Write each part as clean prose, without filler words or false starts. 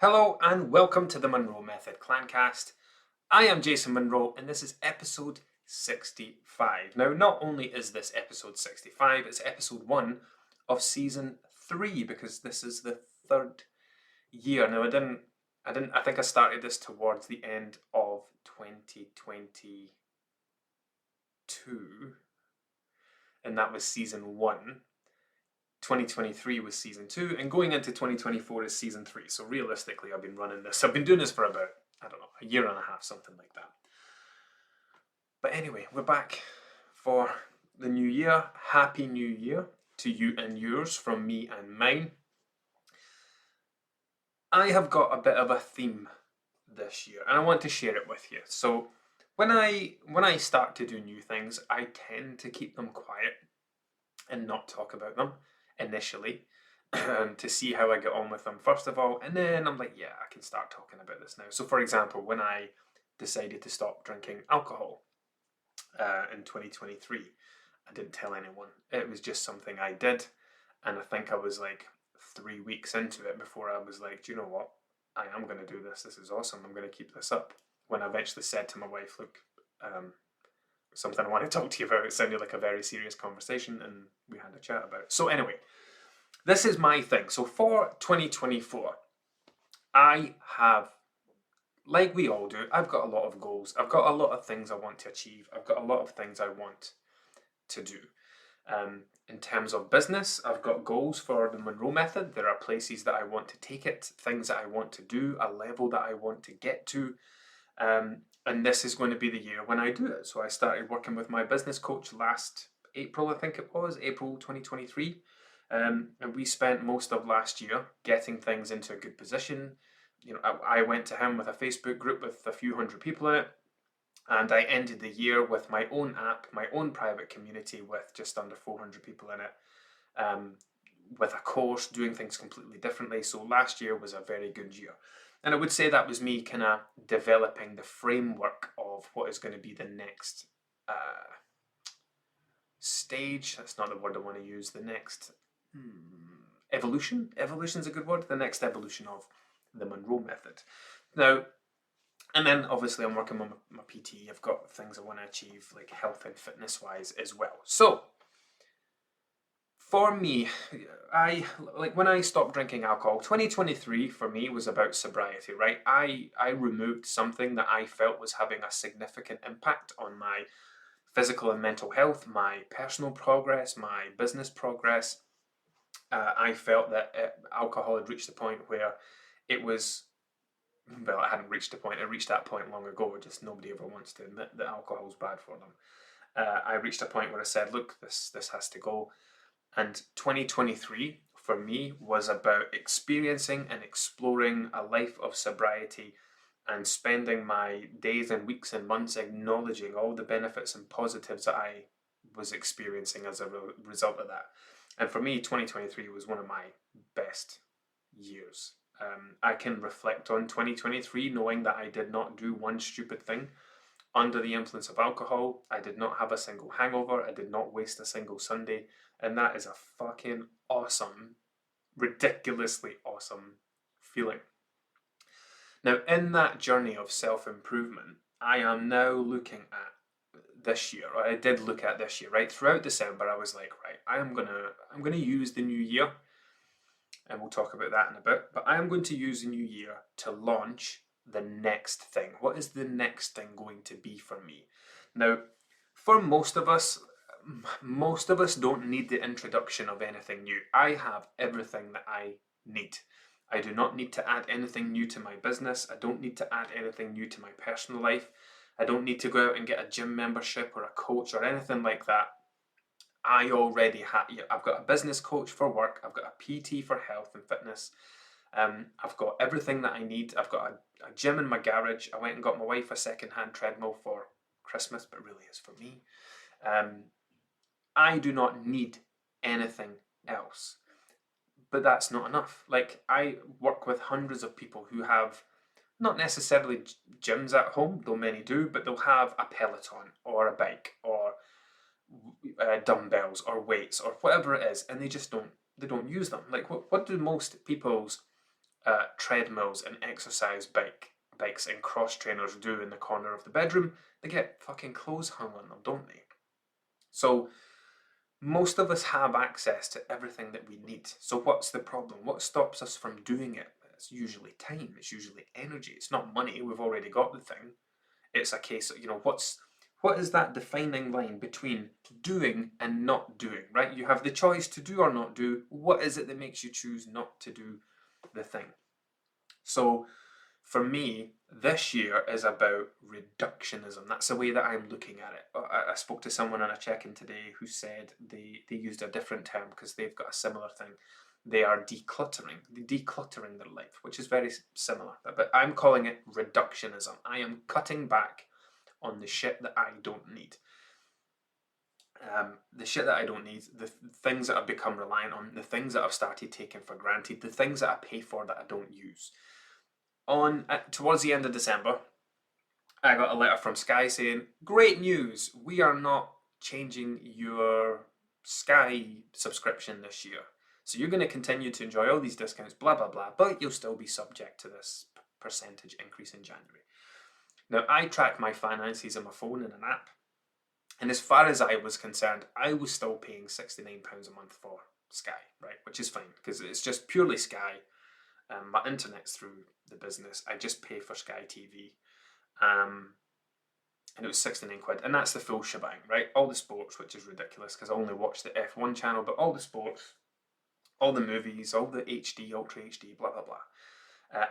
Hello and welcome to the Monroe Method Clancast. I am Jason Monroe and this is episode 65. Now, not only is this episode 65, it's episode 1 of season 3 because this is the third year. Now, I think I started this towards the end of 2022 and that was season 1. 2023 was season 2, and going into 2024 is season 3. So realistically, I've been doing this for about, I don't know, a year and a half, something like that. But anyway, we're back for the new year. Happy New Year to you and yours from me and mine. I have got a bit of a theme this year, and I want to share it with you. So when I start to do new things, I tend to keep them quiet and not talk about them initially to see how I get on with them first of all, and then I'm like, yeah, I can start talking about this now. So for example, when I decided to stop drinking alcohol in 2023, I didn't tell anyone. It was just something I did, and I think I was like 3 weeks into it before I was like, do you know what, I am going to do this is awesome, I'm going to keep this up. When I eventually said to my wife, look, something I want to talk to you about. It sounded like a very serious conversation and we had a chat about it. So anyway, this is my thing. So for 2024, I have, like we all do, I've got a lot of goals. I've got a lot of things I want to achieve. I've got a lot of things I want to do. In terms of business, I've got goals for the Monroe Method. There are places that I want to take it, things that I want to do, a level that I want to get to. And this is going to be the year when I do it. So I started working with my business coach last April, I think it was, April 2023. And we spent most of last year getting things into a good position. You know, I went to him with a Facebook group with a few hundred people in it. And I ended the year with my own app, my own private community with just under 400 people in it. With a course, doing things completely differently. So last year was a very good year. And I would say that was me kind of developing the framework of what is going to be the next stage. That's not the word I want to use. The next evolution. Evolution is a good word. The next evolution of the Monroe Method. Now, and then obviously I'm working on my PT. I've got things I want to achieve, like health and fitness wise as well. So for me, when I stopped drinking alcohol, 2023 for me was about sobriety, right? I removed something that I felt was having a significant impact on my physical and mental health, my personal progress, my business progress. I felt that alcohol had reached the point where it was, well, it hadn't reached a point. It reached that point long ago. Just nobody ever wants to admit that alcohol's bad for them. I reached a point where I said, look, this has to go. And 2023 for me was about experiencing and exploring a life of sobriety and spending my days and weeks and months acknowledging all the benefits and positives that I was experiencing as a result of that. And for me, 2023 was one of my best years. I can reflect on 2023 knowing that I did not do one stupid thing under the influence of alcohol. I did not have a single hangover. I did not waste a single Sunday. And that is a fucking awesome, ridiculously awesome feeling. Now, in that journey of self-improvement, I am now looking at this year, or I did look at this year, right? Throughout December, I was like, right, I'm gonna use the new year, and we'll talk about that in a bit, but I am going to use the new year to launch the next thing. What is the next thing going to be for me? Now, for most of us don't need the introduction of anything new. I have everything that I need. I do not need to add anything new to my business. I don't need to add anything new to my personal life. I don't need to go out and get a gym membership or a coach or anything like that. I already have. I've got a business coach for work. I've got a PT for health and fitness. I've got everything that I need. I've got a gym in my garage. I went and got my wife a second-hand treadmill for Christmas, but really is for me. I do not need anything else. But that's not enough. Like, I work with hundreds of people who have not necessarily gyms at home, though many do, but they'll have a Peloton or a bike or dumbbells or weights or whatever it is, and they don't use them. Like, what do most people's treadmills and exercise bikes and cross trainers do in the corner of the bedroom, they get fucking clothes hung on them, don't they? So most of us have access to everything that we need. So what's the problem? What stops us from doing it? It's usually time. It's usually energy. It's not money. We've already got the thing. It's a case of, what is that defining line between doing and not doing, right? You have the choice to do or not do. What is it that makes you choose not to do the thing? So for me, this year is about reductionism. That's the way that I'm looking at it. I spoke to someone on a check-in today who said they used a different term because they've got a similar thing. They are decluttering their life, which is very similar. But I'm calling it reductionism. I am cutting back on the shit that I don't need. The shit that I don't need, the things that I've become reliant on, the things that I've started taking for granted, the things that I pay for that I don't use. Towards the end of December, I got a letter from Sky saying, "Great news! We are not changing your Sky subscription this year. So you're going to continue to enjoy all these discounts, blah, blah, blah, but you'll still be subject to this percentage increase in January." Now, I track my finances on my phone in an app, and as far as I was concerned, I was still paying £69 a month for Sky, right? Which is fine, because it's just purely Sky. My internet's through the business. I just pay for Sky TV. And it was 69 quid. And that's the full shebang, right? All the sports, which is ridiculous, because I only watch the F1 channel, but all the sports, all the movies, all the HD, Ultra HD, blah, blah, blah.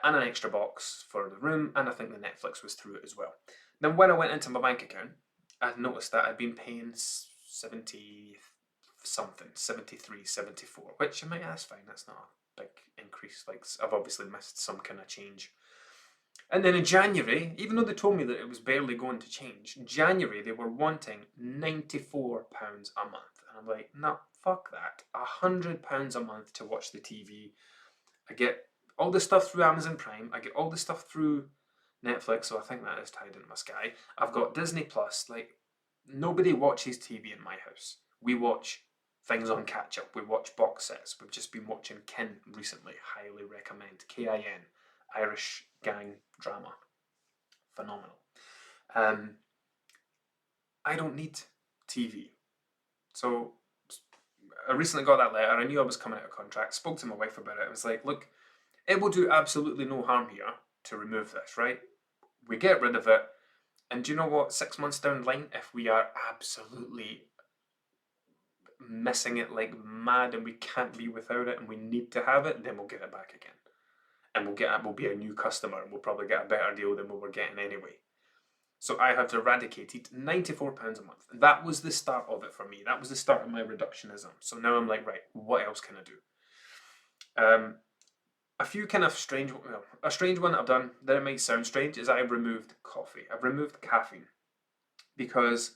And an extra box for the room, and I think the Netflix was through it as well. Then when I went into my bank account, I noticed that I'd been paying 70 something, 73, 74, which I might, that's fine, that's not a big increase. Like, I've obviously missed some kind of change. And then in January, even though they told me that it was barely going to change, January they were wanting £94 a month. And I'm like, no, fuck that. £100 a month to watch the TV. I get all the stuff through Amazon Prime. I get all the stuff through Netflix, so I think that is tied into my Sky. I've got Disney Plus. Like, nobody watches TV in my house. We watch things on catch up. We watch box sets. We've just been watching Kin recently. Highly recommend. KIN. Irish gang drama. Phenomenal. I don't need TV. So I recently got that letter. I knew I was coming out of contract. Spoke to my wife about it. I was like, look, it will do absolutely no harm here to remove this, right? We get rid of it. And do you know what? 6 months down the line, if we are absolutely missing it like mad and we can't be without it and we need to have it, then we'll get it back again. And we'll be a new customer and we'll probably get a better deal than we were getting anyway. So I have eradicated £94 a month. That was the start of it for me. That was the start of my reductionism. So now I'm like, right, what else can I do? A few kind of strange, a strange one I've done that it might sound strange is I've removed coffee. I've removed caffeine because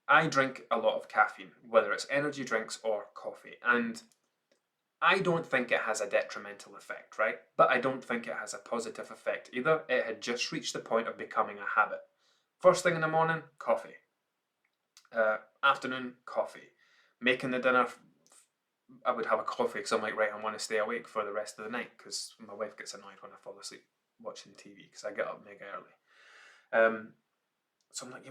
I drink a lot of caffeine, whether it's energy drinks or coffee, and I don't think it has a detrimental effect, right? But I don't think it has a positive effect either. It had just reached the point of becoming a habit. First thing in the morning, coffee. Afternoon, coffee. Making the dinner, I would have a coffee because I'm like, right, I want to stay awake for the rest of the night because my wife gets annoyed when I fall asleep watching TV because I get up mega early. So I'm like,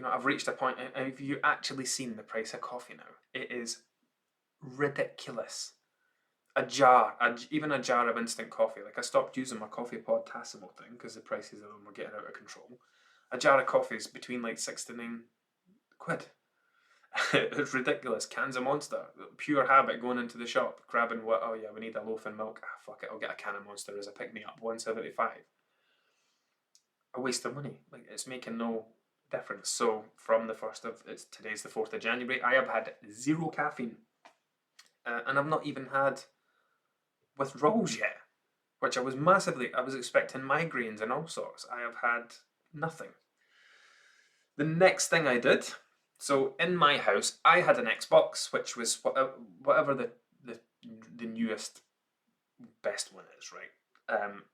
I've reached a point, and have you actually seen the price of coffee now? It is ridiculous. Even a jar of instant coffee. Like, I stopped using my coffee pod Tassimo thing because the prices of them were getting out of control. A jar of coffee is between like 6 to 9 quid. It's ridiculous. Cans of Monster, pure habit, going into the shop, grabbing what? Oh yeah, we need a loaf and milk. Ah, fuck it, I'll get a can of Monster as a pick me up. £1.75. A waste of money. Like, it's making no difference. So from today's the 4th of January, I have had zero caffeine, and I've not even had withdrawals yet, which I was expecting migraines and all sorts. I have had nothing. The next thing I did, so in my house, I had an Xbox, which was whatever the newest best one is, right?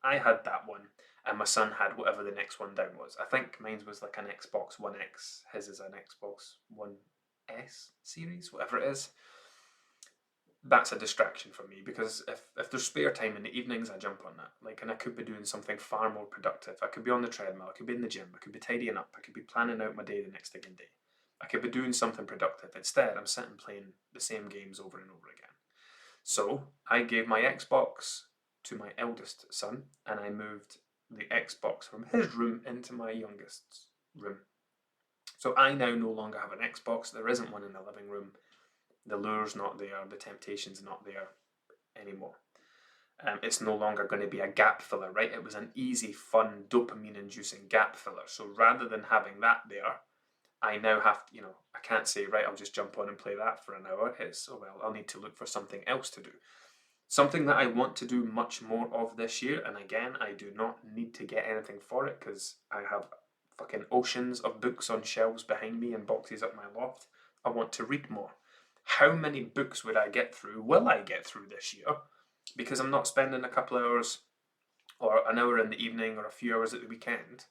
I had that one, and my son had whatever the next one down was. I think mine was like an Xbox One X. His is an Xbox One S series, whatever it is. that's a distraction for me, because if there's spare time in the evenings, I jump on that. Like, and I could be doing something far more productive. I could be on the treadmill, I could be in the gym, I could be tidying up, I could be planning out my day the next day. I could be doing something productive. Instead, I'm sitting playing the same games over and over again. So I gave my Xbox to my eldest son, and I moved the Xbox from his room into my youngest's room. So I now no longer have an Xbox. There isn't one in the living room. The lure's not there. The temptation's not there anymore. It's no longer going to be a gap filler, right? It was an easy, fun, dopamine-inducing gap filler. So rather than having that there, I now have, I can't say, right, I'll just jump on and play that for an hour. It's, oh well, I'll need to look for something else to do. Something that I want to do much more of this year, and again, I do not need to get anything for it because I have fucking oceans of books on shelves behind me and boxes up my loft. I want to read more. How many books would I get through? Will I get through this year? Because I'm not spending a couple of hours or an hour in the evening or a few hours at the weekend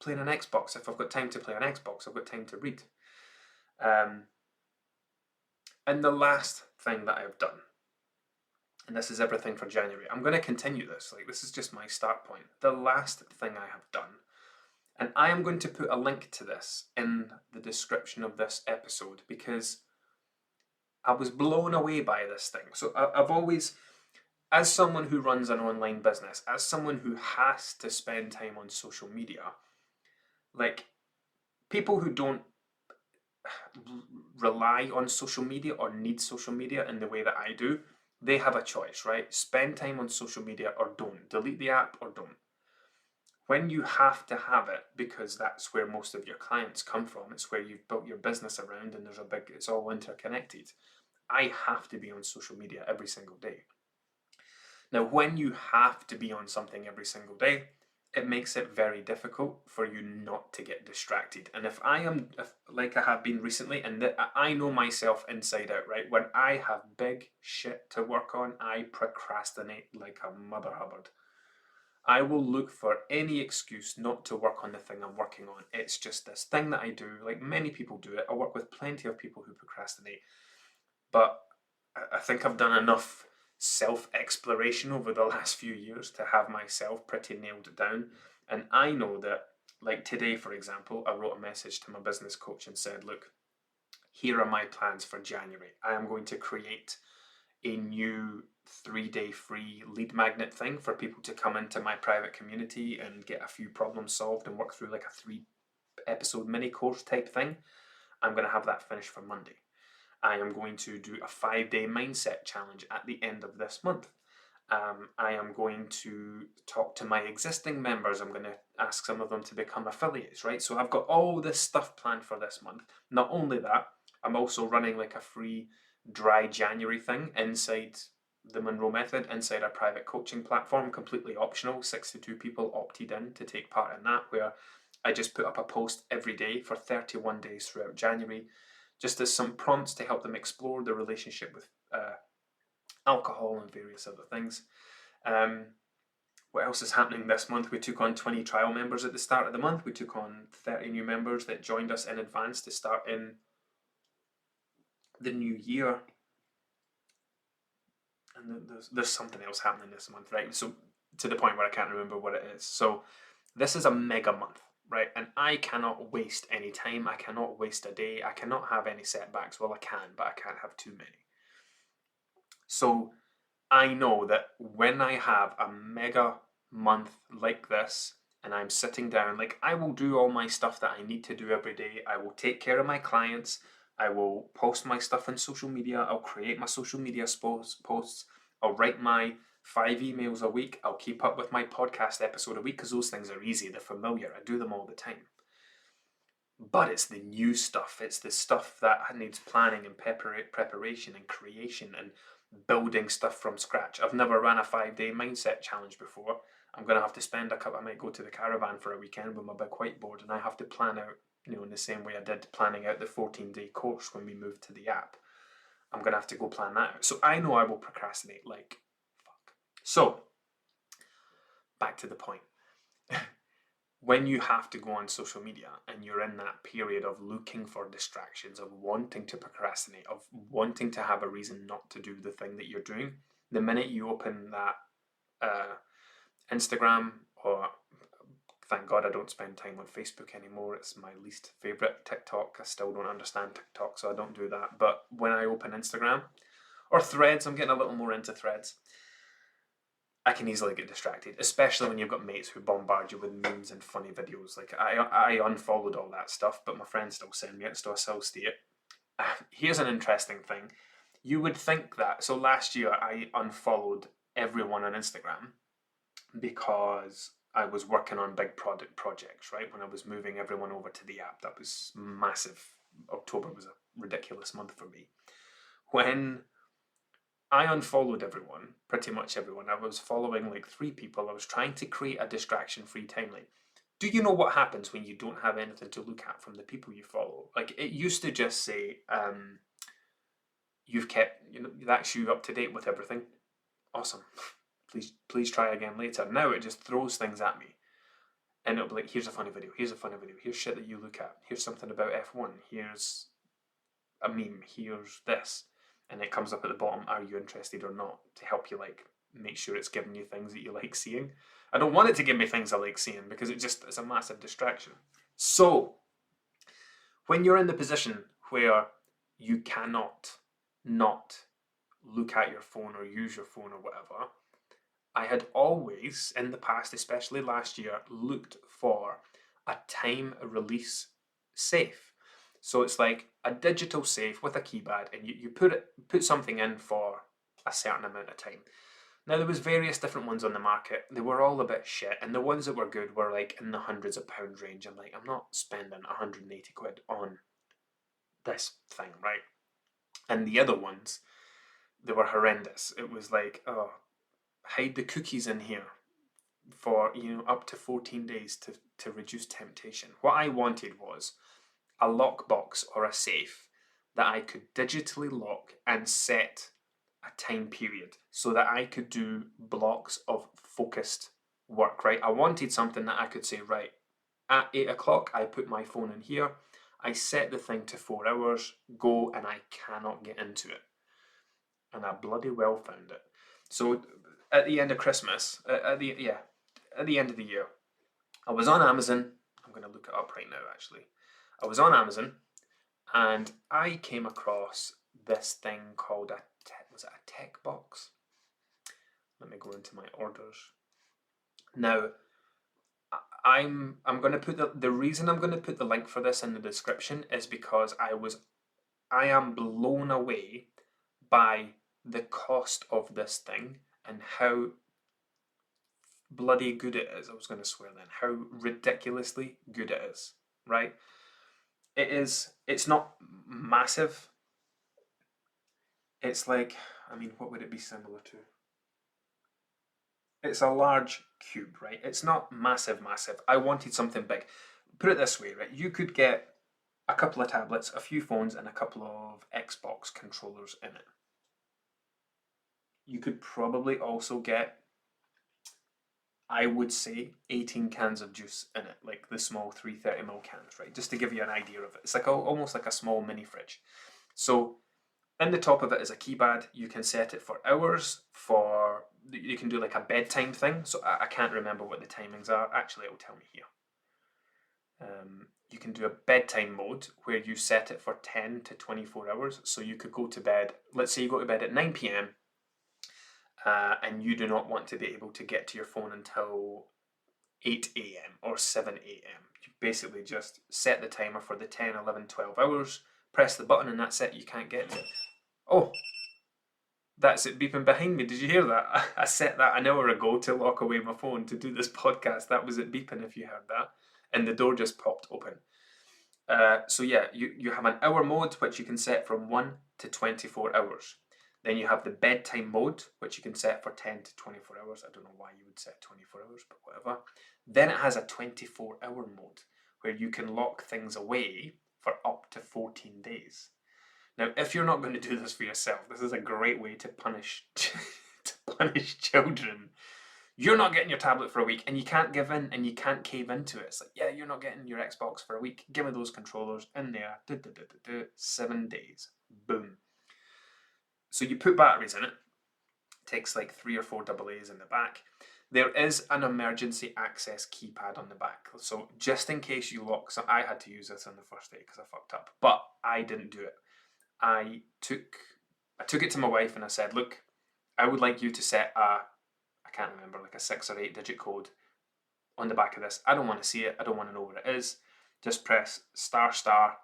playing an Xbox. If I've got time to play an Xbox, I've got time to read. And the last thing that I've done, and this is everything for January, I'm going to continue this, like this is just my start point. The last thing I have done, and I am going to put a link to this in the description of this episode because I was blown away by this thing. So I've always, as someone who runs an online business, as someone who has to spend time on social media, like people who don't rely on social media or need social media in the way that I do, they have a choice, right? Spend time on social media or don't. Delete the app or don't. When you have to have it, because that's where most of your clients come from, it's where you've built your business around and it's all interconnected. I have to be on social media every single day. Now, when you have to be on something every single day, it makes it very difficult for you not to get distracted. And if like I have been recently, and I know myself inside out, right? When I have big shit to work on, I procrastinate like a mother hubbard. I will look for any excuse not to work on the thing I'm working on. It's just this thing that I do, like many people do it. I work with plenty of people who procrastinate. But I think I've done enough self-exploration over the last few years to have myself pretty nailed down. And I know that, like today, for example, I wrote a message to my business coach and said, look, here are my plans for January. I am going to create a new 3-day free lead magnet thing for people to come into my private community and get a few problems solved and work through like a 3-episode mini course type thing. I'm going to have that finished for Monday. I am going to do a 5-day mindset challenge at the end of this month. I am going to talk to my existing members. I'm going to ask some of them to become affiliates, right? So I've got all this stuff planned for this month. Not only that, I'm also running like a free dry January thing inside the Monroe Method, inside our private coaching platform, completely optional. 62 people opted in to take part in that, where I just put up a post every day for 31 days throughout January, just as some prompts to help them explore their relationship with alcohol and various other things. What else is happening this month? We took on 20 trial members at the start of the month. We took on 30 new members that joined us in advance to start in the new year. And there's something else happening this month, right? So to the point where I can't remember what it is. So this is a mega month, right? And I cannot waste any time. I cannot waste a day. I cannot have any setbacks. Well, I can, but I can't have too many. So I know that when I have a mega month like this and I'm sitting down, like I will do all my stuff that I need to do every day. I will take care of my clients. I will post my stuff on social media. I'll create my social media posts. I'll write my 5 emails a week. I'll keep up with my podcast episode a week because those things are easy. They're familiar. I do them all the time. But it's the new stuff. It's the stuff that needs planning and preparation and creation and building stuff from scratch. I've never ran a 5-day mindset challenge before. I'm going to have to spend I might go to the caravan for a weekend with my big whiteboard and I have to plan out, in the same way I did planning out the 14-day course when we moved to the app. I'm going to have to go plan that out. So I know I will procrastinate like fuck. So, back to the point. when you have to go on social media and you're in that period of looking for distractions, of wanting to procrastinate, of wanting to have a reason not to do the thing that you're doing, the minute you open that Instagram, or thank God I don't spend time on Facebook anymore, it's my least favourite. TikTok, I still don't understand TikTok, so I don't do that. But when I open Instagram, or Threads, I'm getting a little more into Threads, I can easily get distracted, especially when you've got mates who bombard you with memes and funny videos. Like, I unfollowed all that stuff, but my friends still send me it, so I still see it. Here's an interesting thing. You would think that, so last year I unfollowed everyone on Instagram because I was working on big product projects, right? When I was moving everyone over to the app, that was massive. October was a ridiculous month for me. When I unfollowed everyone, pretty much everyone. I was following like 3 people. I was trying to create a distraction-free timeline. Do you know what happens when you don't have anything to look at from the people you follow? Like, it used to just say, you've kept, that's you up to date with everything. Awesome. Please try again later. Now it just throws things at me. And it'll be like, here's a funny video, here's a funny video, here's shit that you look at, here's something about F1, here's a meme, here's this. And it comes up at the bottom, are you interested or not, to help you like make sure it's giving you things that you like seeing. I don't want it to give me things I like seeing because it's a massive distraction. So when you're in the position where you cannot not look at your phone or use your phone or whatever, I had always, in the past, especially last year, looked for a time release safe. So it's like a digital safe with a keypad, and you put something in for a certain amount of time. Now, there was various different ones on the market. They were all a bit shit, and the ones that were good were like in the hundreds of pounds range. I'm like, I'm not spending 180 quid on this thing, right? And the other ones, they were horrendous. It was like, oh, hide the cookies in here for up to 14 days to reduce temptation. What I wanted was a lockbox or a safe that I could digitally lock and set a time period so that I could do blocks of focused work, right? I wanted something that I could say, right, at 8 o'clock I put my phone in here, I set the thing to 4 hours, go, and I cannot get into it. And I bloody well found it. So at the end of Christmas, at the end of the year, I was on Amazon. I'm going to look it up right now, actually. I was on Amazon, and I came across this thing called was it a tech box? Let me go into my orders. Now, I'm going to put the reason I'm going to put the link for this in the description is because I am blown away by the cost of this thing and how bloody good it is. I was going to swear then. How ridiculously good it is, right? It's not massive. It's like, what would it be similar to? It's a large cube, right? It's not massive. I wanted something big. Put it this way, right? You could get a couple of tablets, a few phones, and a couple of Xbox controllers in it. You could probably also get, I would say, 18 cans of juice in it, like the small 330ml cans, right? Just to give you an idea of it. It's like almost like a small mini fridge. So in the top of it is a keypad. You can set it for hours, you can do like a bedtime thing. So I can't remember what the timings are. Actually, it will tell me here. You can do a bedtime mode where you set it for 10 to 24 hours. So you could go to bed, let's say you go to bed at 9 p.m. And you do not want to be able to get to your phone until 8 a.m. or 7 a.m. You basically just set the timer for the 10, 11, 12 hours, press the button, and that's it. You can't get to it. Oh, that's it beeping behind me. Did you hear that? I set that an hour ago to lock away my phone to do this podcast. That was it beeping if you heard that. And the door just popped open. So yeah, you have an hour mode, which you can set from 1 to 24 hours. Then you have the bedtime mode, which you can set for 10 to 24 hours. I don't know why you would set 24 hours, but whatever. Then it has a 24-hour mode, where you can lock things away for up to 14 days. Now, if you're not going to do this for yourself, this is a great way to punish children. you're not getting your tablet for a week, and you can't give in and you can't cave into it. It's like, yeah, you're not getting your Xbox for a week. Give me those controllers in there. 7 days. Boom. So you put batteries in it. Takes like 3 or 4 AA's in the back. There is an emergency access keypad on the back. So just in case you lock some, I had to use this on the first day because I fucked up, but I didn't do it. I took it to my wife and I said, look, I would like you to set I can't remember, like a 6 or 8 digit code on the back of this. I don't want to see it. I don't want to know what it is. Just press star star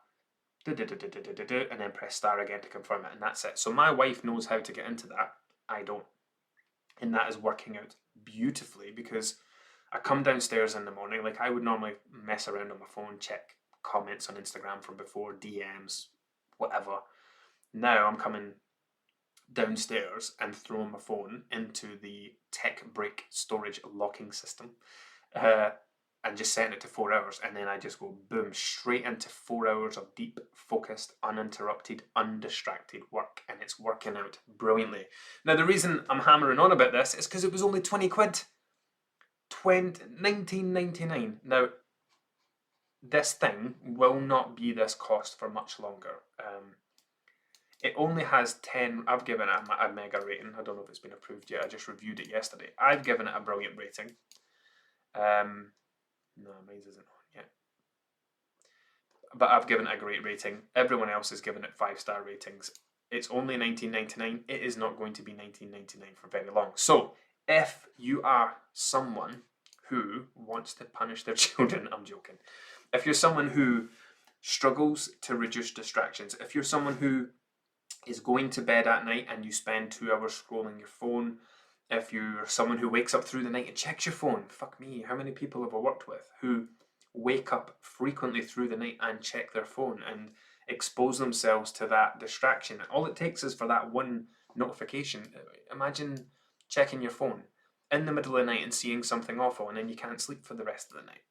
and then press star again to confirm it, and that's it. So my wife knows how to get into that. I don't. And that is working out beautifully because I come downstairs in the morning, like I would normally mess around on my phone, check comments on Instagram from before, DMs, whatever. Now I'm coming downstairs and throwing my phone into the tech break storage locking system and just setting it to 4 hours, and then I just go boom straight into 4 hours of deep, focused, uninterrupted, undistracted work, and it's working out brilliantly. Now the reason I'm hammering on about this is because it was only 20 quid. 19.99. Now this thing will not be this cost for much longer. It only has 10, I've given it a mega rating. I don't know if it's been approved yet. I just reviewed it yesterday. I've given it a brilliant rating. No, mine isn't on yet. But I've given it a great rating. Everyone else has given it 5-star ratings. It's only $19.99. It is not going to be $19.99 for very long. So if you are someone who wants to punish their children, I'm joking. If you're someone who struggles to reduce distractions, if you're someone who is going to bed at night and you spend 2 hours scrolling your phone, if you're someone who wakes up through the night and checks your phone, fuck me, how many people have I worked with who wake up frequently through the night and check their phone and expose themselves to that distraction? All it takes is for that one notification. Imagine checking your phone in the middle of the night and seeing something awful, and then you can't sleep for the rest of the night.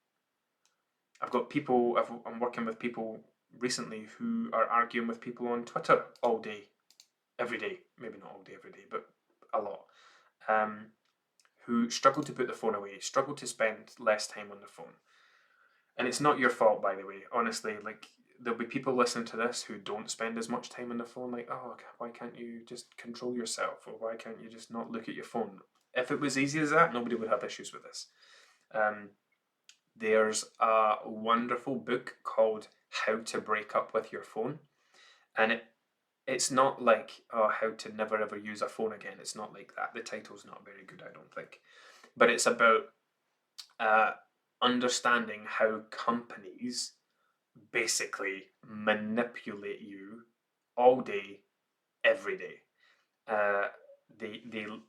I've got people, I'm working with people recently who are arguing with people on Twitter all day, every day. Maybe not all day, every day, but a lot. Who struggle to put the phone away, struggle to spend less time on the phone. And it's not your fault, by the way. Honestly, like, there'll be people listening to this who don't spend as much time on the phone, like, oh, why can't you just control yourself? Or why can't you just not look at your phone? If it was easy as that, nobody would have issues with this. There's a wonderful book called How to Break Up With Your Phone. And it's not like, oh, how to never ever use a phone again. It's not like that. The title's not very good, I don't think. But it's about understanding how companies basically manipulate you all day, every day.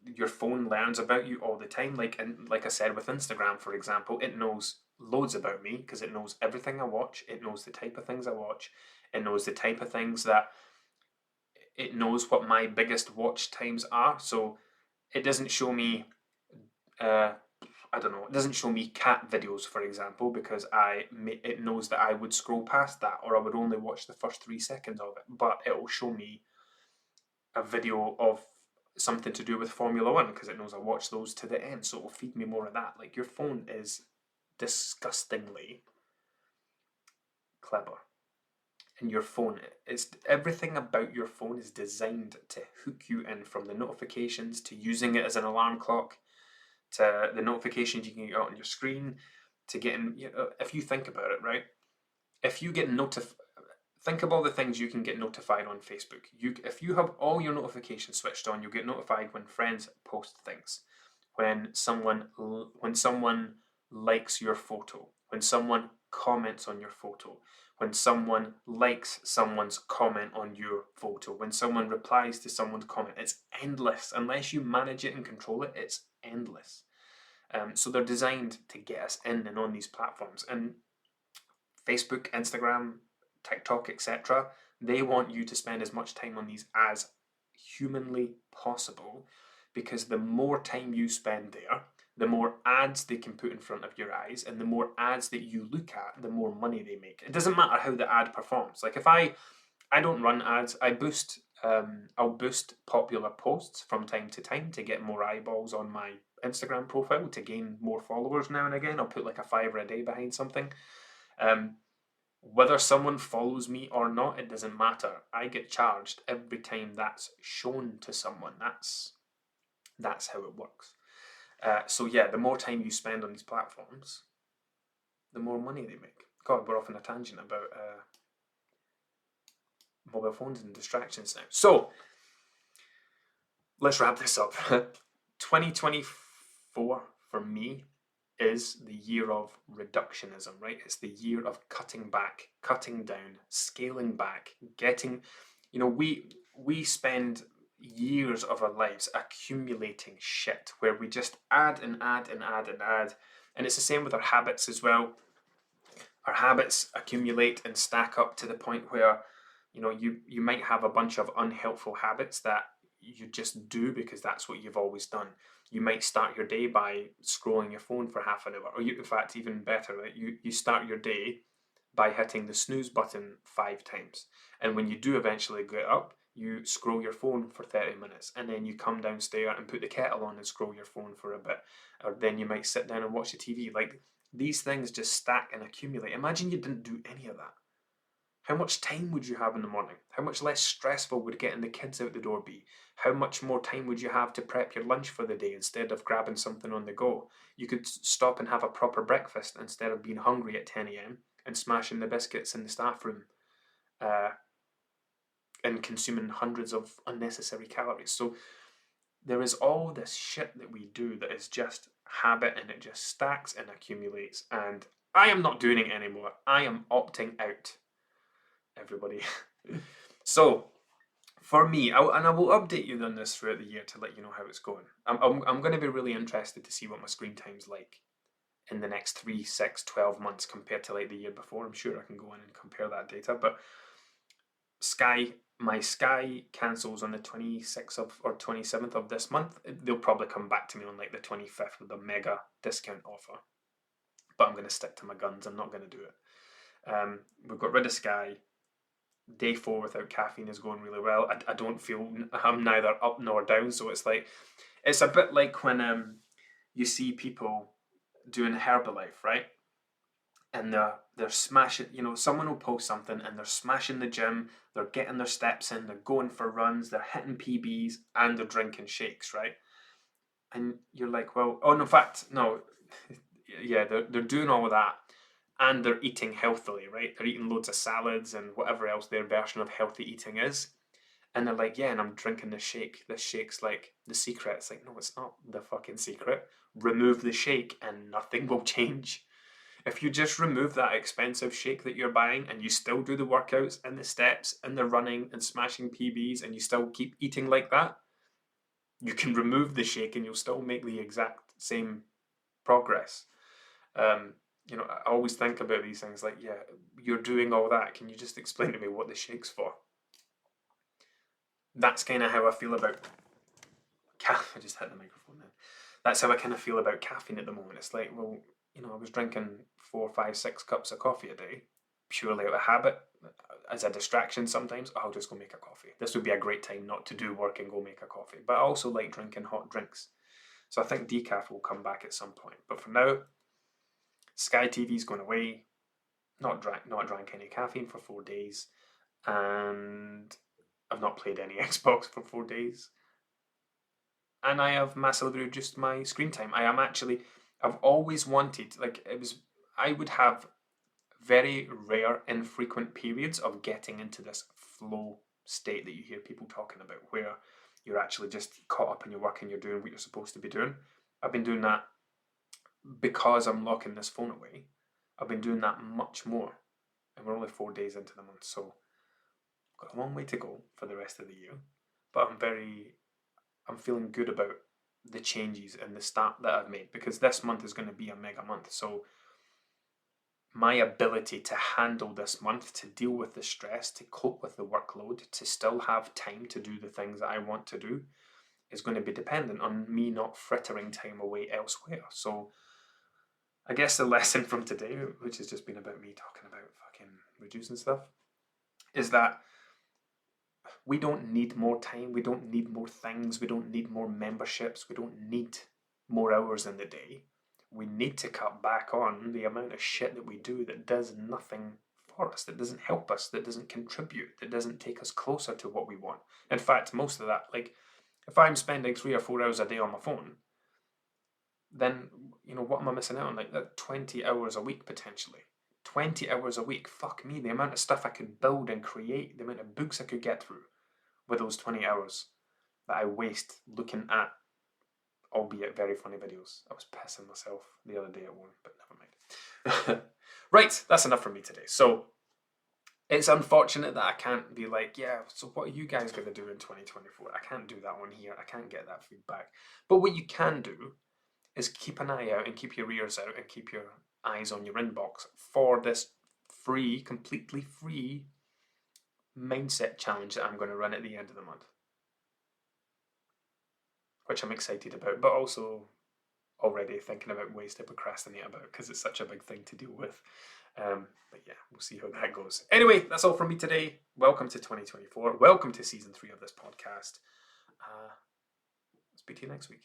Your phone learns about you all the time. Like I said with Instagram, for example, it knows loads about me because it knows everything I watch. It knows the type of things I watch. It knows the type of things that. It knows what my biggest watch times are. So it doesn't show me. I don't know. It doesn't show me cat videos, for example, because it knows that I would scroll past that, or I would only watch the first 3 seconds of it. But it will show me a video of something to do with Formula One because it knows I watch those to the end, so it will feed me more of that. Like, your phone is disgustingly clever, and your phone is everything about your phone is designed to hook you in, from the notifications to using it as an alarm clock to the notifications you can get on your screen to getting. If you think about it, right? If you get think of all the things you can get notified on Facebook. If you have all your notifications switched on, you'll get notified when friends post things, when someone likes your photo, when someone comments on your photo, when someone likes someone's comment on your photo, when someone replies to someone's comment. It's endless. Unless you manage it and control it, it's endless. So they're designed to get us in and on these platforms. And Facebook, Instagram, TikTok, etc., they want you to spend as much time on these as humanly possible, because the more time you spend there, the more ads they can put in front of your eyes, and the more ads that you look at, the more money they make. It doesn't matter how the ad performs. Like, if I don't run ads, I boost I'll boost popular posts from time to time to get more eyeballs on my Instagram profile, to gain more followers now and again. I'll put like a $5 a day behind something. Um, Whether someone follows me or not, it doesn't matter. I get charged every time that's shown to someone. That's how it works. So yeah, the more time you spend on these platforms, the more money they make. God, we're off on a tangent about mobile phones and distractions now. So let's wrap this up. 2024 for me is the year of reductionism, right? It's the year of cutting back, cutting down, scaling back, getting, we spend years of our lives accumulating shit where we just add and add and add and add. And it's the same with our habits as well. Our habits accumulate and stack up to the point where, you might have a bunch of unhelpful habits that you just do because that's what you've always done. You might start your day by scrolling your phone for half an hour, or in fact, even better, right? You start your day by hitting the snooze button 5 times. And when you do eventually get up, you scroll your phone for 30 minutes, and then you come downstairs and put the kettle on and scroll your phone for a bit. Or then you might sit down and watch the TV. Like, these things just stack and accumulate. Imagine you didn't do any of that. How much time would you have in the morning? How much less stressful would getting the kids out the door be? How much more time would you have to prep your lunch for the day instead of grabbing something on the go? You could stop and have a proper breakfast instead of being hungry at 10 a.m. and smashing the biscuits in the staff room uh, and consuming hundreds of unnecessary calories. So there is all this shit that we do that is just habit, and it just stacks and accumulates. And I am not doing it anymore. I am opting out, everybody. So for me, and I will update you on this throughout the year to let you know how it's going. I'm going to be really interested to see what my screen time's like in the next 3, 6, 12 months compared to like the year before. I'm sure I can go in and compare that data. But my Sky cancels on the 26th of or 27th of this month. They'll probably come back to me on like the 25th with a mega discount offer. But I'm going to stick to my guns. I'm not going to do it. We've got rid of Sky. Day 4 without caffeine is going really well. I don't feel I'm neither up nor down. So it's a bit like when you see people doing Herbalife, right? And they're smashing, someone will post something and they're smashing the gym, they're getting their steps in, they're going for runs, they're hitting PBs, and they're drinking shakes, right? And you're like, well, oh, no, in fact, no, yeah, they're doing all of that, and they're eating healthily, right? They're eating loads of salads and whatever else their version of healthy eating is. And they're like, yeah, and I'm drinking this shake. This shake's like the secret. It's like, no, it's not the fucking secret. Remove the shake and nothing will change. If you just remove that expensive shake that you're buying and you still do the workouts and the steps and the running and smashing PBs and you still keep eating like that, you can remove the shake and you'll still make the exact same progress. I always think about these things like, yeah, you're doing all that. Can you just explain to me what the shake's for? That's kind of how I feel about I just hit the microphone then. That's how I kind of feel about caffeine at the moment. It's like, well, I was drinking 4, 5, 6 cups of coffee a day, purely out of habit, as a distraction sometimes. I'll just go make a coffee. This would be a great time not to do work and go make a coffee. But I also like drinking hot drinks. So I think decaf will come back at some point. But for now, Sky TV's going away. Not drank any caffeine for 4 days. And I've not played any Xbox for 4 days. And I have massively reduced my screen time. I've always wanted, I would have very rare, infrequent periods of getting into this flow state that you hear people talking about, where you're actually just caught up in your work and you're doing what you're supposed to be doing. I've been doing that because I'm locking this phone away. I've been doing that much more. And we're only 4 days into the month, so I've got a long way to go for the rest of the year. But I'm feeling good about the changes and the start that I've made, because this month is going to be a mega month. So my ability to handle this month, to deal with the stress, to cope with the workload, to still have time to do the things that I want to do, is going to be dependent on me not frittering time away elsewhere. So I guess the lesson from today, which has just been about me talking about fucking reducing stuff, is that We don't need more time. We don't need more things. We don't need more memberships. We don't need more hours in the day. We need to cut back on the amount of shit that we do that does nothing for us, that doesn't help us, that doesn't contribute, that doesn't take us closer to what we want. In fact, most of that, like, if I'm spending 3 or 4 hours a day on my phone, then, what am I missing out on? Like, that 20 hours a week potentially. 20 hours a week, fuck me, the amount of stuff I could build and create, the amount of books I could get through with those 20 hours that I waste looking at, albeit very funny videos. I was pissing myself the other day at one, but never mind. Right, that's enough for me today. So it's unfortunate that I can't be like, yeah, so what are you guys going to do in 2024? I can't do that one here. I can't get that feedback. But what you can do is keep an eye out and keep your ears out and keep your eyes on your inbox for this free, completely free mindset challenge that I'm going to run at the end of the month, which I'm excited about, but also already thinking about ways to procrastinate about because it's such a big thing to deal with. But yeah, we'll see how that goes. Anyway, that's all from me today. Welcome to 2024. Welcome to season 3 of this podcast. Speak to you next week.